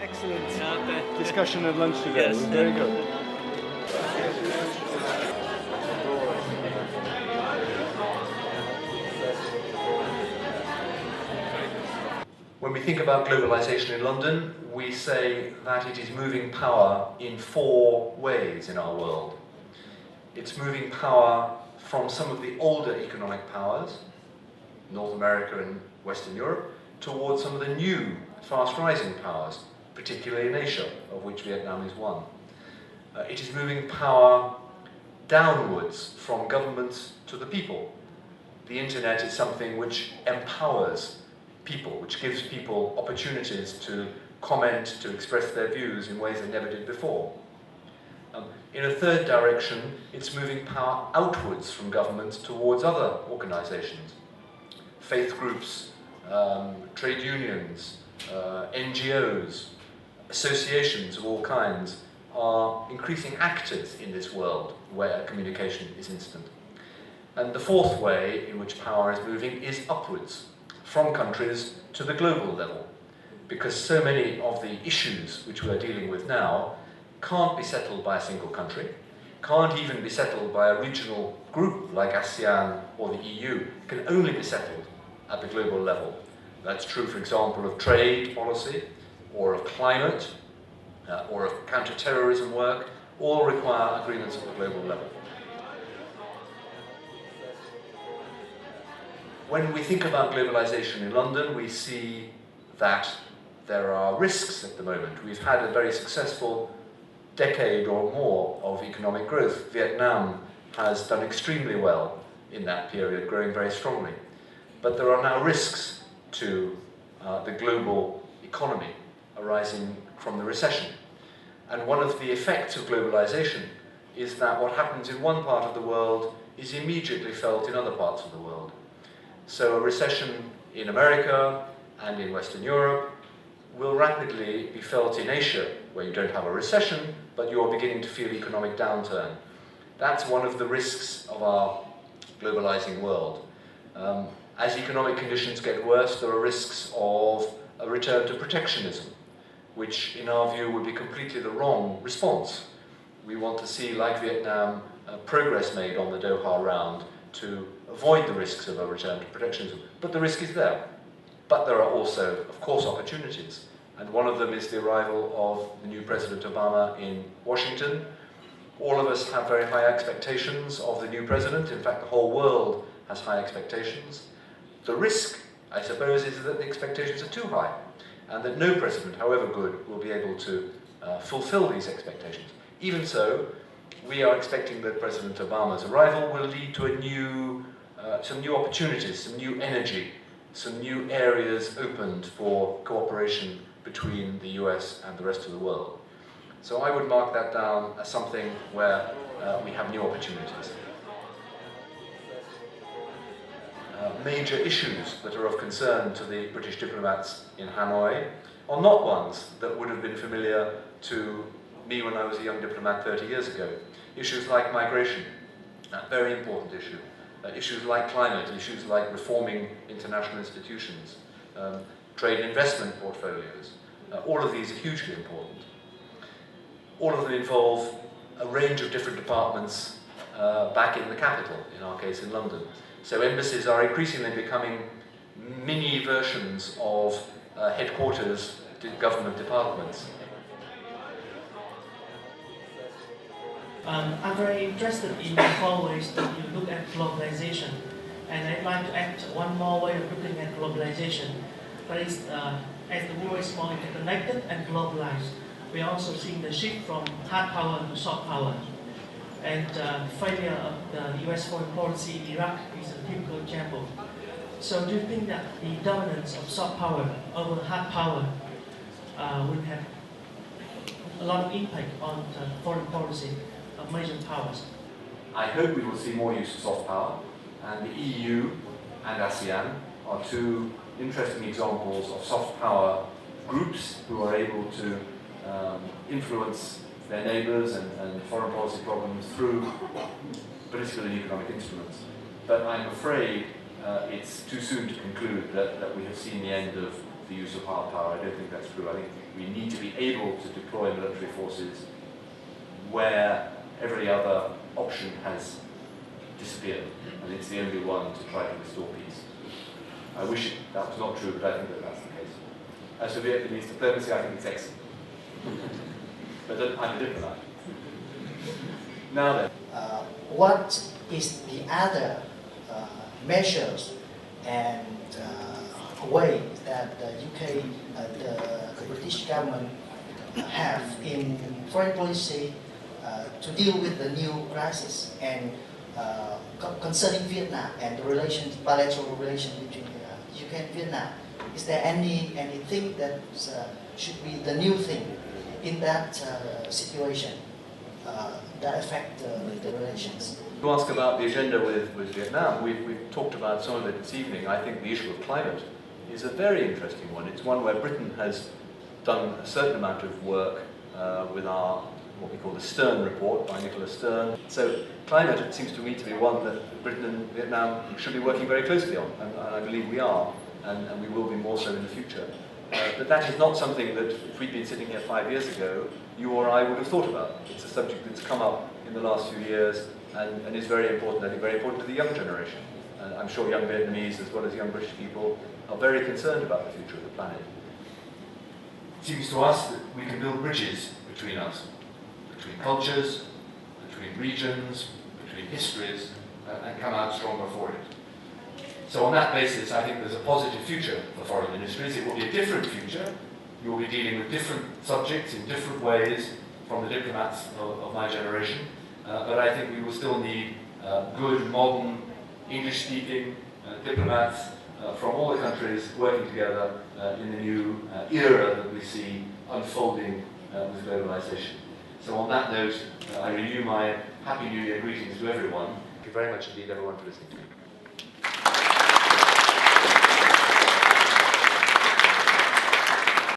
excellent discussion at lunch today. Yes. It was very good. When we think about globalisation in London, we say that it is moving power in 4 ways in our world. It's moving power from some of the older economic powers, North America and Western Europe, towards some of the new, fast-rising powers, particularly in Asia, of which Vietnam is one. It is moving power downwards from governments to the people. The internet is something which empowers people, which gives people opportunities to comment, to express their views in ways they never did before. In a third direction, it's moving power outwards from governments towards other organizations. Faith groups, trade unions, NGOs, associations of all kinds are increasing actors in this world where communication is instant. And the fourth way in which power is moving is upwards, from countries to the global level, because so many of the issues which we are dealing with now can't be settled by a single country, can't even be settled by a regional group like ASEAN or the EU. It can only be settled at the global level. That's true, for example, of trade policy, or of climate, or of counter-terrorism work. All require agreements at the global level. When we think about globalisation in London, we see that there are risks at the moment. We've had a very successful decade or more of economic growth. Vietnam has done extremely well in that period, growing very strongly. But there are now risks to the global economy arising from the recession. And one of the effects of globalisation is that what happens in one part of the world is immediately felt in other parts of the world. So a recession in America and in Western Europe will rapidly be felt in Asia, where you don't have a recession, but you're beginning to feel economic downturn. That's one of the risks of our globalizing world. As economic conditions get worse, there are risks of a return to protectionism, which in our view would be completely the wrong response. We want to see, like Vietnam, progress made on the Doha round to avoid the risks of a return to protectionism. But the risk is there. But there are also, of course, opportunities. And one of them is the arrival of the new President Obama in Washington. All of us have very high expectations of the new president. In fact, the whole world has high expectations. The risk, I suppose, is that the expectations are too high, and that no president, however good, will be able to fulfill these expectations. Even so, we are expecting that President Obama's arrival will lead to some new opportunities, some new energy, some new areas opened for cooperation between the US and the rest of the world. So I would mark that down as something where we have new opportunities. Major issues that are of concern to the British diplomats in Hanoi are not ones that would have been familiar to me when I was a young diplomat 30 years ago. Issues like migration, a very important issue. Issues like climate, issues like reforming international institutions, trade and investment portfolios. All of these are hugely important. All of them involve a range of different departments back in the capital, in our case in London. So embassies are increasingly becoming mini versions of headquarters government departments. I'm very interested in the 4 ways that you look at globalization, and I'd like to add one more way of looking at globalization. But it's, as the world is more interconnected and globalized, we are also seeing the shift from hard power to soft power. And failure of the US foreign policy in Iraq is a typical example. So do you think that the dominance of soft power over hard power will have a lot of impact on foreign policy of major powers? I hope we will see more use of soft power, and the EU and ASEAN are 2 interesting examples of soft power groups who are able to influence their neighbours and foreign policy problems through political and economic instruments. But I'm afraid it's too soon to conclude that we have seen the end of the use of hard power. I don't think that's true. I think we need to be able to deploy military forces where every other option has disappeared, and it's the only one to try to restore peace. I wish that was not true, but I think that that's the case. As for Vietnamese diplomacy, I think it's excellent. But I'm a diplomat. Now then. What is the other measures and way that the UK, the British government have in foreign policy to deal with the new crisis and concerning Vietnam and the bilateral relations between UK and Vietnam? Is there anything that should be the new thing in that situation that affect the relations? To ask about the agenda with Vietnam, we've talked about some of it this evening. I think the issue of climate is a very interesting one. It's one where Britain has done a certain amount of work with our, what we call the Stern report by Nicholas Stern. So climate, it seems to me to be one that Britain and Vietnam should be working very closely on, and I believe we are, and we will be more so in the future. But that is not something that, if we'd been sitting here 5 years ago, you or I would have thought about. It's a subject that's come up in the last few years and is very important, I think very important to the young generation. And I'm sure young Vietnamese, as well as young British people, are very concerned about the future of the planet. It seems to us that we can build bridges between us, between cultures, between regions, between histories, and come out stronger for it. So on that basis, I think there's a positive future for foreign ministries. It will be a different future. You will be dealing with different subjects in different ways from the diplomats of my generation. But I think we will still need good, modern, English-speaking diplomats from all the countries working together in the new era that we see unfolding with globalisation. So on that note, I renew my Happy New Year greetings to everyone. Thank you very much indeed, everyone, for listening to me.